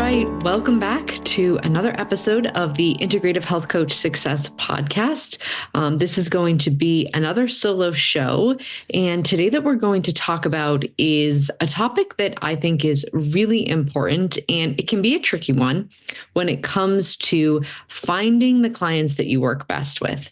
right. Welcome back to another episode of the Integrative Health Coach Success Podcast. This is going to be another solo show. And today that we're going to talk about is a topic that I think is really important, and it can be a tricky one when it comes to finding the clients that you work best with.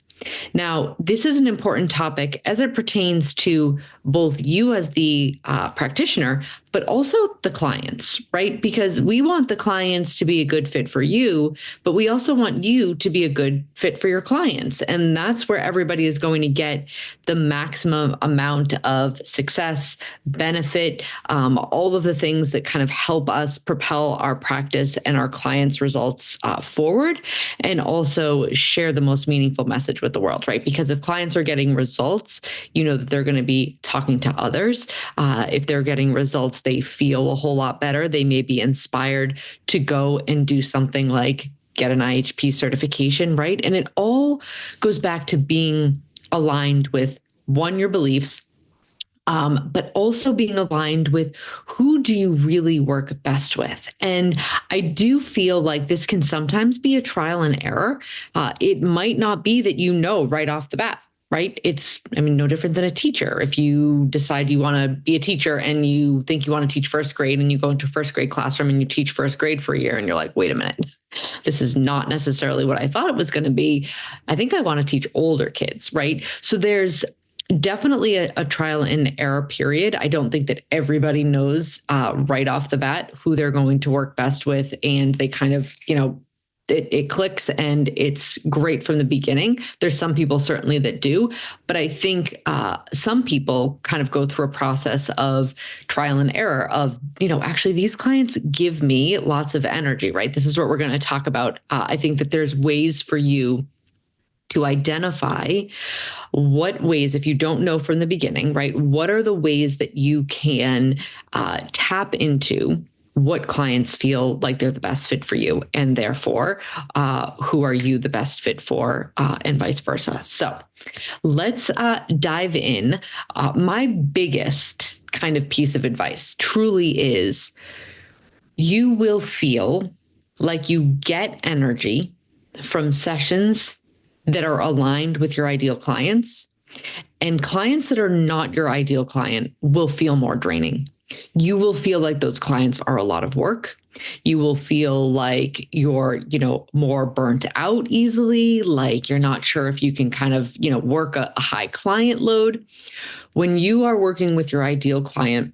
Now, this is an important topic as it pertains to both you as the practitioner, but also the clients, right? Because we want the clients to be a good fit for you, but we also want you to be a good fit for your clients. And that's where everybody is going to get the maximum amount of success, benefit, all of the things that kind of help us propel our practice and our clients' results forward, and also share the most meaningful message with the world, right? Because if clients are getting results, you know that they're going to be talking to others. If they're getting results, they feel a whole lot better. They may be inspired to go and do something like get an IHP certification, right? And it all goes back to being aligned with, one, your beliefs, but also being aligned with who do you really work best with. And I do feel like this can sometimes be a trial and error. It might not be that you know right off the bat, right? It's, no different than a teacher. If you decide you want to be a teacher and you think you want to teach first grade, and you go into a first grade classroom and you teach first grade for a year and you're like, wait a minute, this is not necessarily what I thought it was going to be. I think I want to teach older kids, right? So there's definitely a trial and error period. I don't think that everybody knows right off the bat who they're going to work best with. And they kind of, it clicks and it's great from the beginning. There's some people certainly that do, but I think some people kind of go through a process of trial and error of, actually these clients give me lots of energy, right? This is what we're going to talk about. I think that there's ways for you to identify what ways, if you don't know from the beginning, right? What are the ways that you can tap into what clients feel like they're the best fit for you, and therefore, who are you the best fit for, and vice versa. So let's dive in. My biggest kind of piece of advice truly is you will feel like you get energy from sessions that are aligned with your ideal clients, and clients that are not your ideal client will feel more draining. You will feel like those clients are a lot of work. You will feel like you're, more burnt out easily, like you're not sure if you can kind of, work a high client load. When you are working with your ideal client,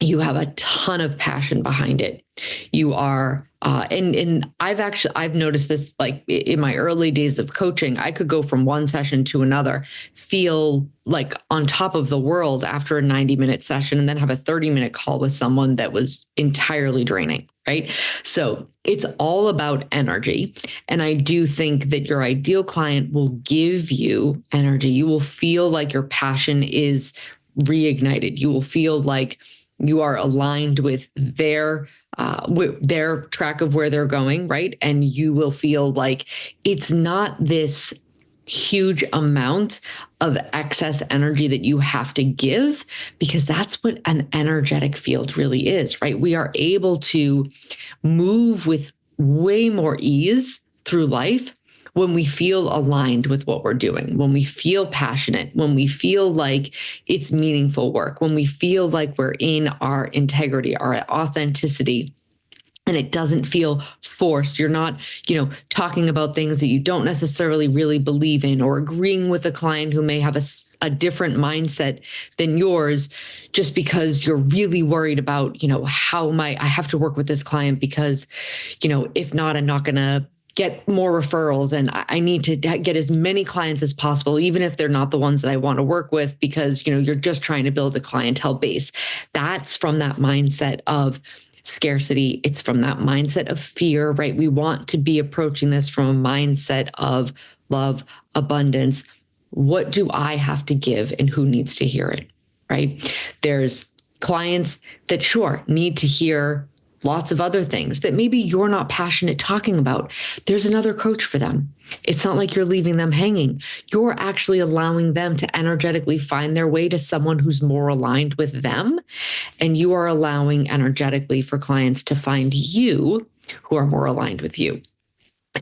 you have a ton of passion behind it. You are, and I've noticed this, like in my early days of coaching, I could go from one session to another, feel like on top of the world after a 90-minute session, and then have a 30-minute call with someone that was entirely draining, right? So it's all about energy. And I do think that your ideal client will give you energy. You will feel like your passion is reignited. You will feel like you are aligned with their track of where they're going, right? And you will feel like it's not this huge amount of excess energy that you have to give, because that's what an energetic field really is, right? We are able to move with way more ease through life when we feel aligned with what we're doing, when we feel passionate, when we feel like it's meaningful work, when we feel like we're in our integrity, our authenticity, and it doesn't feel forced. You're not, talking about things that you don't necessarily really believe in, or agreeing with a client who may have a different mindset than yours, just because you're really worried about, how I have to work with this client because, if not, I'm not going to get more referrals, and I need to get as many clients as possible, even if they're not the ones that I want to work with, because, you're just trying to build a clientele base. That's from that mindset of scarcity. It's from that mindset of fear, right? We want to be approaching this from a mindset of love, abundance. What do I have to give, and who needs to hear it, right? There's clients that sure need to hear lots of other things that maybe you're not passionate talking about. There's another coach for them. It's not like you're leaving them hanging. You're actually allowing them to energetically find their way to someone who's more aligned with them. And you are allowing energetically for clients to find you who are more aligned with you.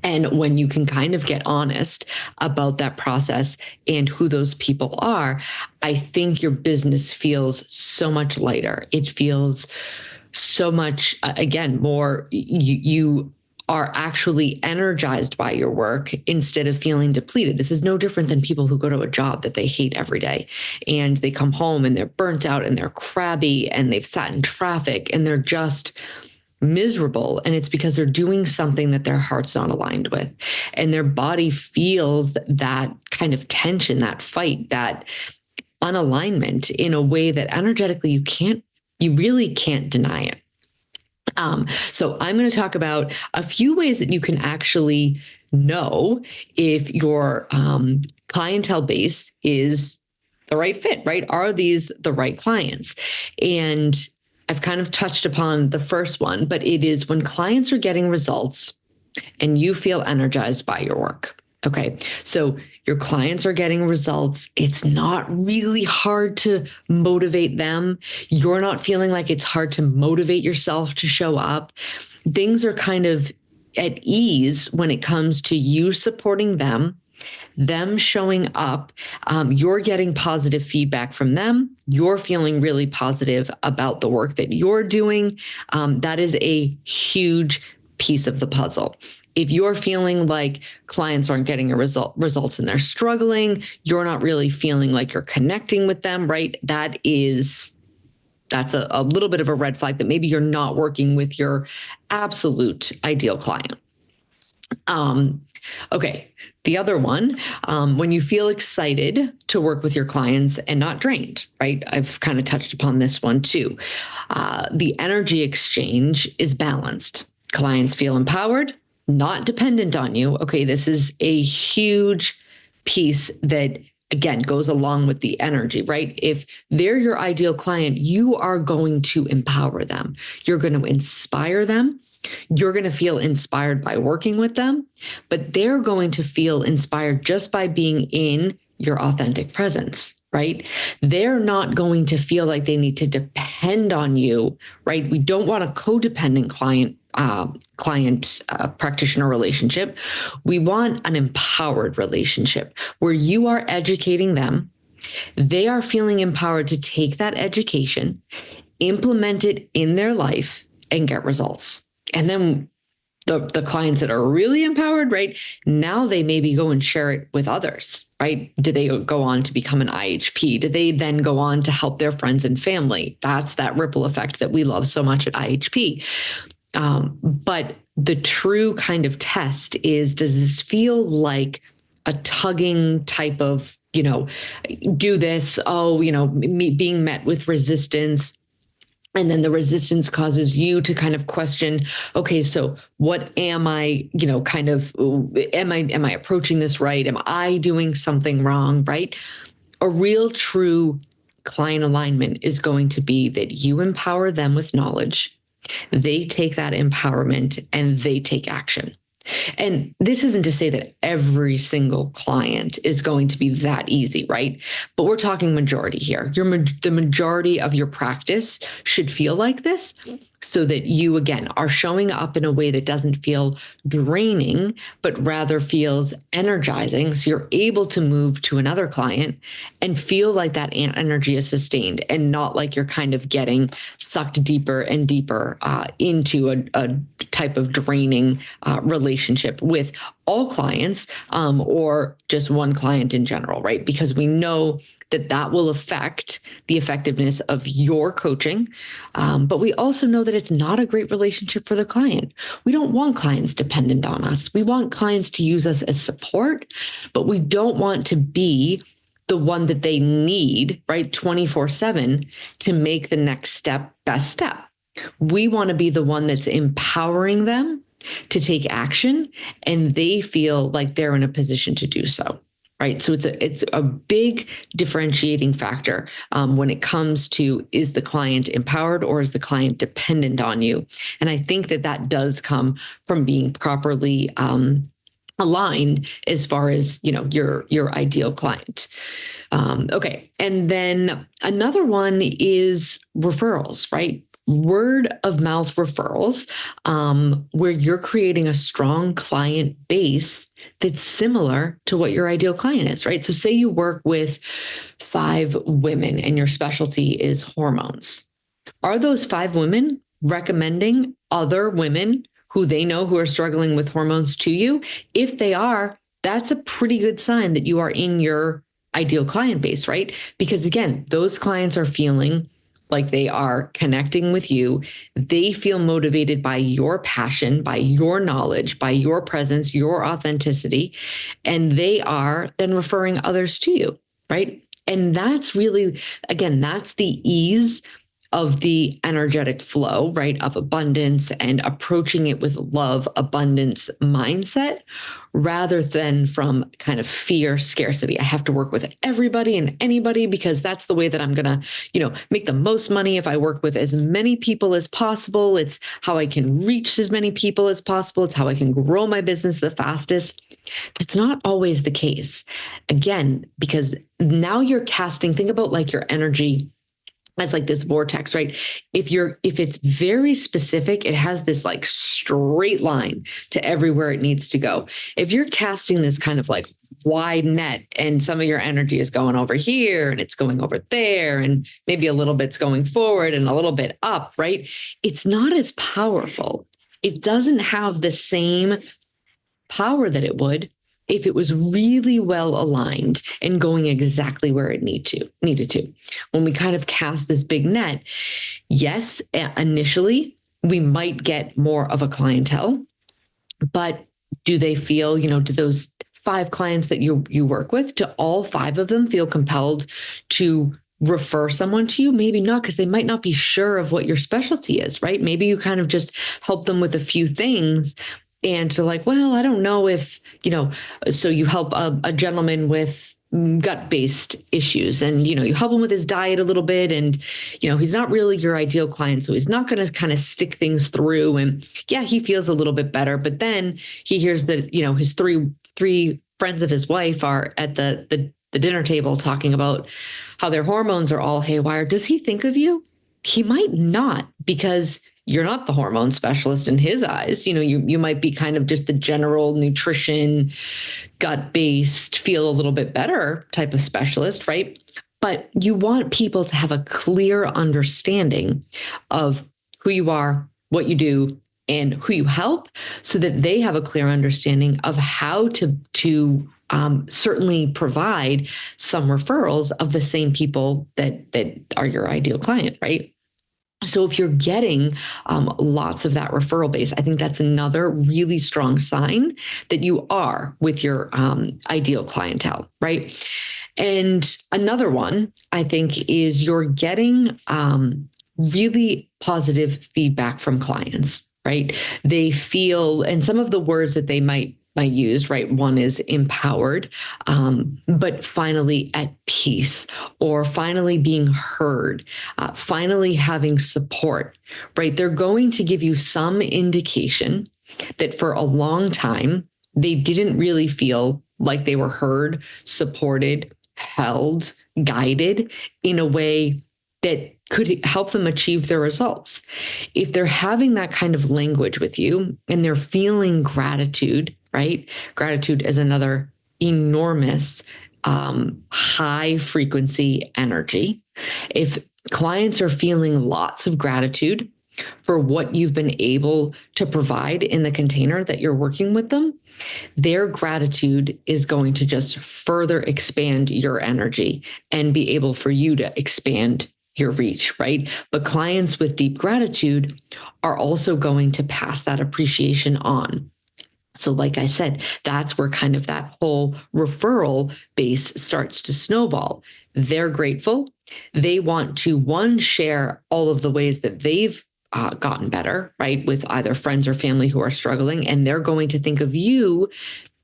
And when you can kind of get honest about that process and who those people are, I think your business feels so much lighter. It feels so much, again, more, you are actually energized by your work instead of feeling depleted. This is no different than people who go to a job that they hate every day and they come home and they're burnt out and they're crabby and they've sat in traffic and they're just miserable. And it's because they're doing something that their heart's not aligned with. And their body feels that kind of tension, that fight, that unalignment in a way that energetically you really can't deny it. So I'm going to talk about a few ways that you can actually know if your clientele base is the right fit, right? Are these the right clients? And I've kind of touched upon the first one, but it is when clients are getting results and you feel energized by your work. Okay, so your clients are getting results. It's not really hard to motivate them. You're not feeling like it's hard to motivate yourself to show up. Things are kind of at ease when it comes to you supporting them showing up. You're getting positive feedback from them. You're feeling really positive about the work that you're doing. That is a huge piece of the puzzle. If you're feeling like clients aren't getting results and they're struggling, you're not really feeling like you're connecting with them, right? That's a little bit of a red flag that maybe you're not working with your absolute ideal client. Okay. The other one, when you feel excited to work with your clients and not drained, right? I've kind of touched upon this one too. The energy exchange is balanced. Clients feel empowered, not dependent on you. Okay. This is a huge piece that, again, goes along with the energy, right? If they're your ideal client, you are going to empower them. You're going to inspire them. You're going to feel inspired by working with them, but they're going to feel inspired just by being in your authentic presence, right? They're not going to feel like they need to depend on you, right? We don't want a codependent client practitioner relationship. We want an empowered relationship where you are educating them. They are feeling empowered to take that education, implement it in their life, and get results. And then the clients that are really empowered, right? Now they maybe go and share it with others, right? Do they go on to become an IHP? Do they then go on to help their friends and family? That's that ripple effect that we love so much at IHP. But the true kind of test is, does this feel like a tugging type of, do this, being met with resistance? And then the resistance causes you to kind of question, okay, so what am I, am I approaching this right? Am I doing something wrong, right? A real true client alignment is going to be that you empower them with knowledge. They take that empowerment and they take action. And this isn't to say that every single client is going to be that easy, right? But we're talking majority here. The majority of your practice should feel like this, so that you, again, are showing up in a way that doesn't feel draining, but rather feels energizing. So you're able to move to another client and feel like that energy is sustained and not like you're kind of getting sucked deeper and deeper into a type of draining relationship with all clients or just one client in general, right? Because we know that will affect the effectiveness of your coaching. But we also know that it's not a great relationship for the client. We don't want clients dependent on us. We want clients to use us as support, but we don't want to be the one that they need, right? 24/7 to make the next step best step. We want to be the one that's empowering them to take action, and they feel like they're in a position to do so. Right. So it's a big differentiating factor when it comes to, is the client empowered or is the client dependent on you? And I think that does come from being properly aligned as far as, your ideal client. Okay. And then another one is referrals, right? word of mouth referrals, where you're creating a strong client base that's similar to what your ideal client is, right? So say you work with 5 women and your specialty is hormones. Are those 5 women recommending other women who they know who are struggling with hormones to you? If they are, that's a pretty good sign that you are in your ideal client base, right? Because again, those clients are feeling like they are connecting with you. They feel motivated by your passion, by your knowledge, by your presence, your authenticity, and they are then referring others to you, right? And that's really, again, that's the ease of the energetic flow, right? Of abundance and approaching it with love, abundance mindset, rather than from kind of fear, scarcity. I have to work with everybody and anybody because that's the way that I'm going to, make the most money if I work with as many people as possible. It's how I can reach as many people as possible. It's how I can grow my business the fastest. That's not always the case. Again, because now you're casting, think about like your energy as like this vortex, right? If it's very specific, it has this like straight line to everywhere it needs to go. If you're casting this kind of like wide net and some of your energy is going over here and it's going over there and maybe a little bit's going forward and a little bit up, right? It's not as powerful. It doesn't have the same power that it would if it was really well aligned and going exactly where it needed to. When we kind of cast this big net, yes, initially we might get more of a clientele, but do they feel, do those 5 clients that you work with, do all 5 of them feel compelled to refer someone to you? Maybe not, because they might not be sure of what your specialty is, right? Maybe you kind of just help them with a few things. And they're like, well, I don't know if, so you help a gentleman with gut-based issues and, you help him with his diet a little bit and, he's not really your ideal client. So he's not going to kind of stick things through. And yeah, he feels a little bit better, but then he hears that, his three friends of his wife are at the dinner table talking about how their hormones are all haywire. Does he think of you? He might not, because you're not the hormone specialist in his eyes. You might be kind of just the general nutrition, gut-based, feel a little bit better type of specialist, right? But you want people to have a clear understanding of who you are, what you do, and who you help, so that they have a clear understanding of how to certainly provide some referrals of the same people that are your ideal client, right? So if you're getting lots of that referral base, I think that's another really strong sign that you are with your ideal clientele, right? And another one, I think, is you're getting really positive feedback from clients, right? They feel, and some of the words that they might use, right? One is empowered, but finally at peace, or finally being heard, finally having support, right? They're going to give you some indication that for a long time, they didn't really feel like they were heard, supported, held, guided in a way that could help them achieve their results. If they're having that kind of language with you and they're feeling gratitude, right? Gratitude is another enormous high frequency energy. If clients are feeling lots of gratitude for what you've been able to provide in the container that you're working with them, their gratitude is going to just further expand your energy and be able for you to expand your reach, right? But clients with deep gratitude are also going to pass that appreciation on. So like I said, that's where kind of that whole referral base starts to snowball. They're grateful. They want to, one, share all of the ways that they've gotten better, right? With either friends or family who are struggling. And they're going to think of you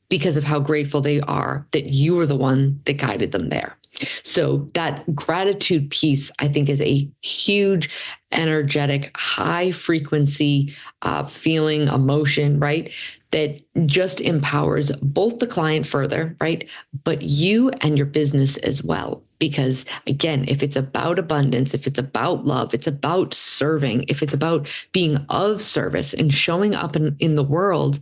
because of how grateful they are that you were the one that guided them there. So that gratitude piece, I think, is a huge, energetic, high frequency feeling, emotion, right? That just empowers both the client further, right? But you and your business as well. Because again, if it's about abundance, if it's about love, it's about serving, if it's about being of service and showing up in the world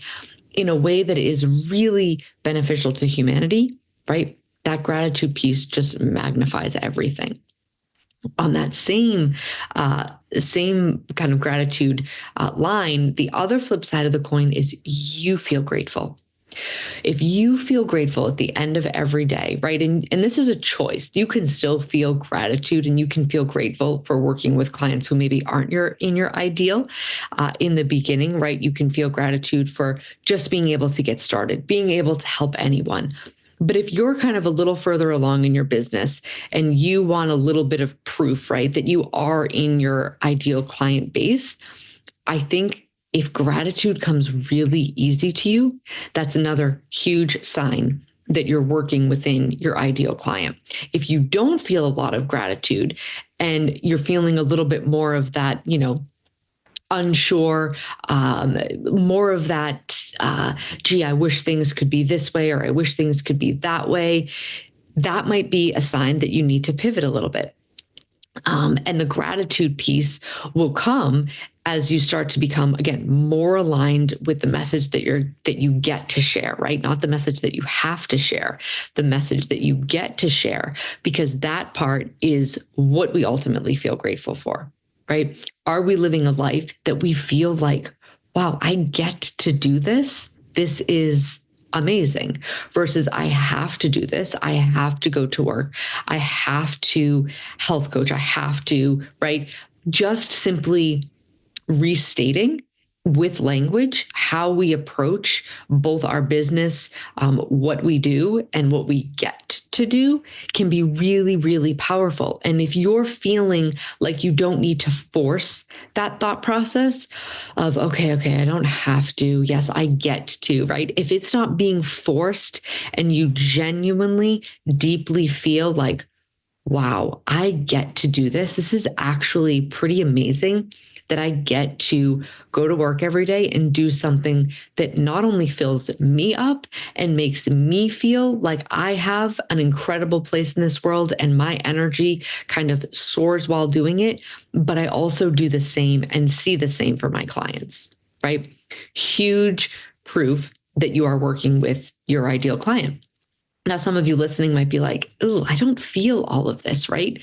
in a way that is really beneficial to humanity, right? That gratitude piece just magnifies everything. On that same kind of gratitude line, the other flip side of the coin is you feel grateful. If you feel grateful at the end of every day, right? And this is a choice. You can still feel gratitude and you can feel grateful for working with clients who maybe aren't in your ideal in the beginning, right? You can feel gratitude for just being able to get started, being able to help anyone. But if you're kind of a little further along in your business and you want a little bit of proof, right, that you are in your ideal client base, I think if gratitude comes really easy to you, that's another huge sign that you're working within your ideal client. If you don't feel a lot of gratitude and you're feeling a little bit more of that, unsure, more of that, gee, I wish things could be this way, or I wish things could be that way, that might be a sign that you need to pivot a little bit. And the gratitude piece will come as you start to become, again, more aligned with the message that you get to share, right? Not the message that you have to share, the message that you get to share, because that part is what we ultimately feel grateful for, right? Are we living a life that we feel like, wow, I get to do this? This is amazing, versus I have to do this. I have to go to work. I have to health coach. I have to, right? Just simply restating with language how we approach both our business, what we do, and what we get to do can be really, really powerful. And if you're feeling like you don't need to force that thought process of, okay, I don't have to. Yes, I get to, right? If it's not being forced and you genuinely, deeply feel like, wow, I get to do this. This is actually pretty amazing that I get to go to work every day and do something that not only fills me up and makes me feel like I have an incredible place in this world and my energy kind of soars while doing it, but I also do the same and see the same for my clients, right? Huge proof that you are working with your ideal client. Now, some of you listening might be like, oh, I don't feel all of this, right?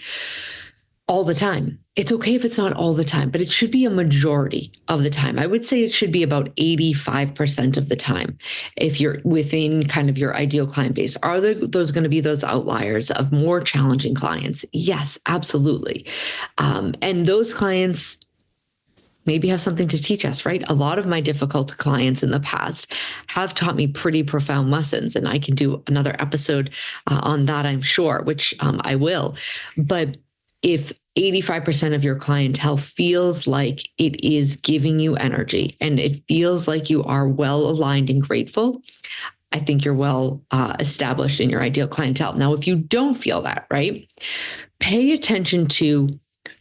All the time. It's okay if it's not all the time, but it should be a majority of the time. I would say it should be about 85% of the time if you're within kind of your ideal client base. Are there those going to be those outliers of more challenging clients? Yes, absolutely. And those clients maybe have something to teach us, right? A lot of my difficult clients in the past have taught me pretty profound lessons, and I can do another episode on that, I'm sure, which I will. But if 85% of your clientele feels like it is giving you energy and it feels like you are well aligned and grateful, I think you're well established in your ideal clientele. Now, if you don't feel that, right, pay attention to,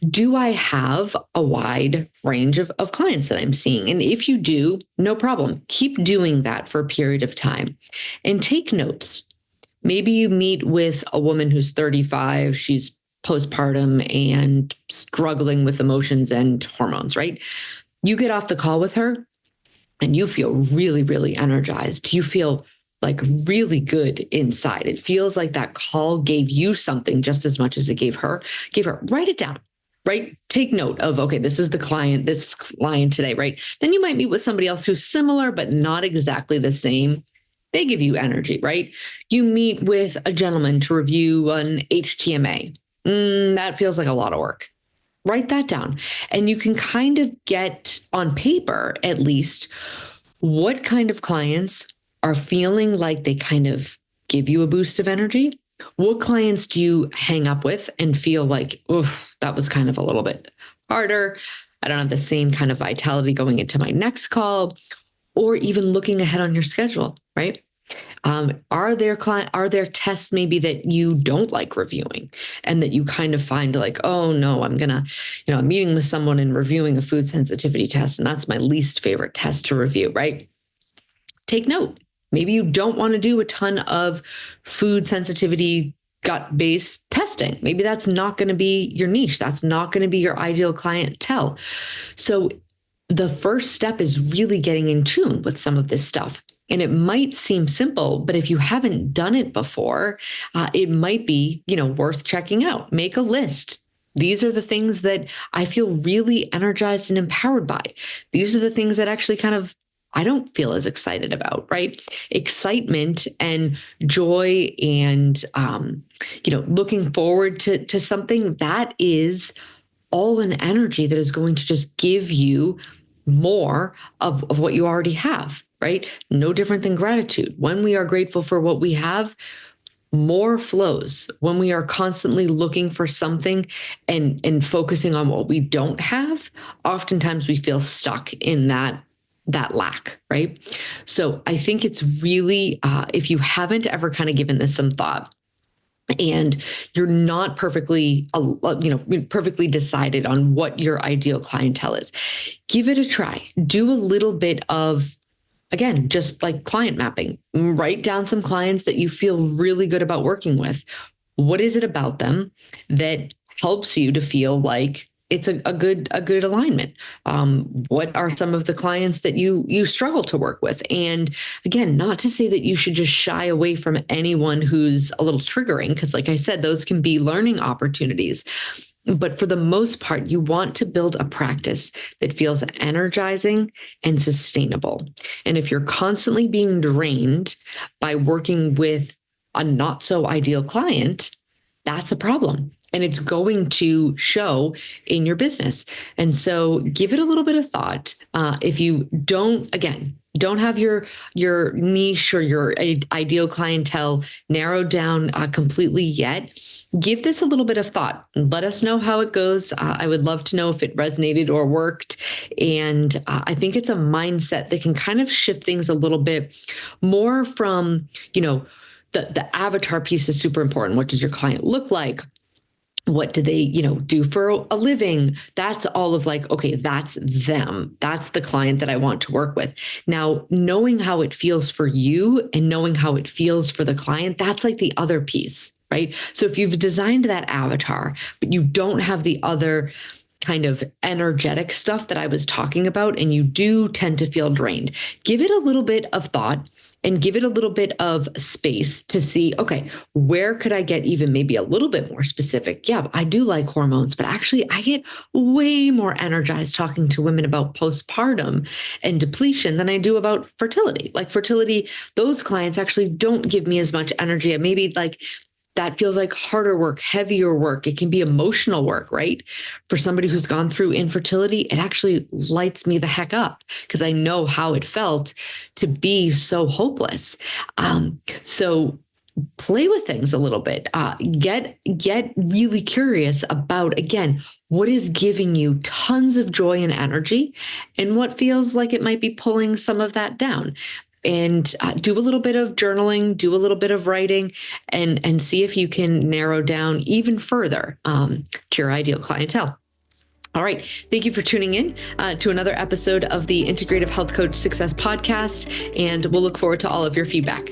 do I have a wide range of clients that I'm seeing? And if you do, no problem. Keep doing that for a period of time and take notes. Maybe you meet with a woman who's 35, she's postpartum and struggling with emotions and hormones, right? You get off the call with her and you feel really, really energized. You feel like really good inside. It feels like that call gave you something just as much as it gave her. Write it down, right? Take note of, okay, this client today, right? Then you might meet with somebody else who's similar, but not exactly the same. They give you energy, right? You meet with a gentleman to review an HTMA. That feels like a lot of work. Write that down. And you can kind of get on paper, at least, what kind of clients are feeling like they kind of give you a boost of energy. What clients do you hang up with and feel like, oof, that was kind of a little bit harder. I don't have the same kind of vitality going into my next call, or even looking ahead on your schedule, right? Are there tests maybe that you don't like reviewing and that you kind of find like, oh no, I'm meeting with someone and reviewing a food sensitivity test, and that's my least favorite test to review, right? Take note. Maybe you don't want to do a ton of food sensitivity gut-based testing. Maybe that's not going to be your niche. That's not going to be your ideal clientele. So the first step is really getting in tune with some of this stuff. And it might seem simple, but if you haven't done it before, it might be, worth checking out. Make a list. These are the things that I feel really energized and empowered by. These are the things that actually I don't feel as excited about, right? Excitement and joy and, looking forward to something that is all an energy that is going to just give you more of what you already have, right? No different than gratitude. When we are grateful for what we have, more flows. When we are constantly looking for something and focusing on what we don't have, oftentimes we feel stuck in that lack, right? So I think it's really, if you haven't ever kind of given this some thought, and you're not perfectly decided on what your ideal clientele is, give it a try. Do a little bit of, again, just like client mapping. Write down some clients that you feel really good about working with. What is it about them that helps you to feel like it's a good alignment? What are some of the clients that you struggle to work with? And again, not to say that you should just shy away from anyone who's a little triggering, because like I said, those can be learning opportunities. But for the most part, you want to build a practice that feels energizing and sustainable. And if you're constantly being drained by working with a not so ideal client, that's a problem. And it's going to show in your business. And so give it a little bit of thought. If you don't have your niche or your ideal clientele narrowed down completely yet, give this a little bit of thought. Let us know how it goes. I would love to know if it resonated or worked. And I think it's a mindset that can kind of shift things a little bit more from, the avatar piece is super important. What does your client look like? What do they, do for a living? That's all of like, okay, that's them. That's the client that I want to work with. Now, knowing how it feels for you and knowing how it feels for the client, that's like the other piece, right? So if you've designed that avatar, but you don't have the other kind of energetic stuff that I was talking about, and you do tend to feel drained, give it a little bit of thought and give it a little bit of space to see, okay, where could I get even maybe a little bit more specific? Yeah, I do like hormones, but actually I get way more energized talking to women about postpartum and depletion than I do about fertility. Like fertility, those clients actually don't give me as much energy. And maybe like that feels like harder work, heavier work. It can be emotional work, right? For somebody who's gone through infertility, it actually lights me the heck up because I know how it felt to be so hopeless. So play with things a little bit. Get really curious about, again, what is giving you tons of joy and energy and what feels like it might be pulling some of that down. And do a little bit of journaling, do a little bit of writing, and see if you can narrow down even further to your ideal clientele. All right. Thank you for tuning in to another episode of the Integrative Health Coach Success Podcast, and we'll look forward to all of your feedback.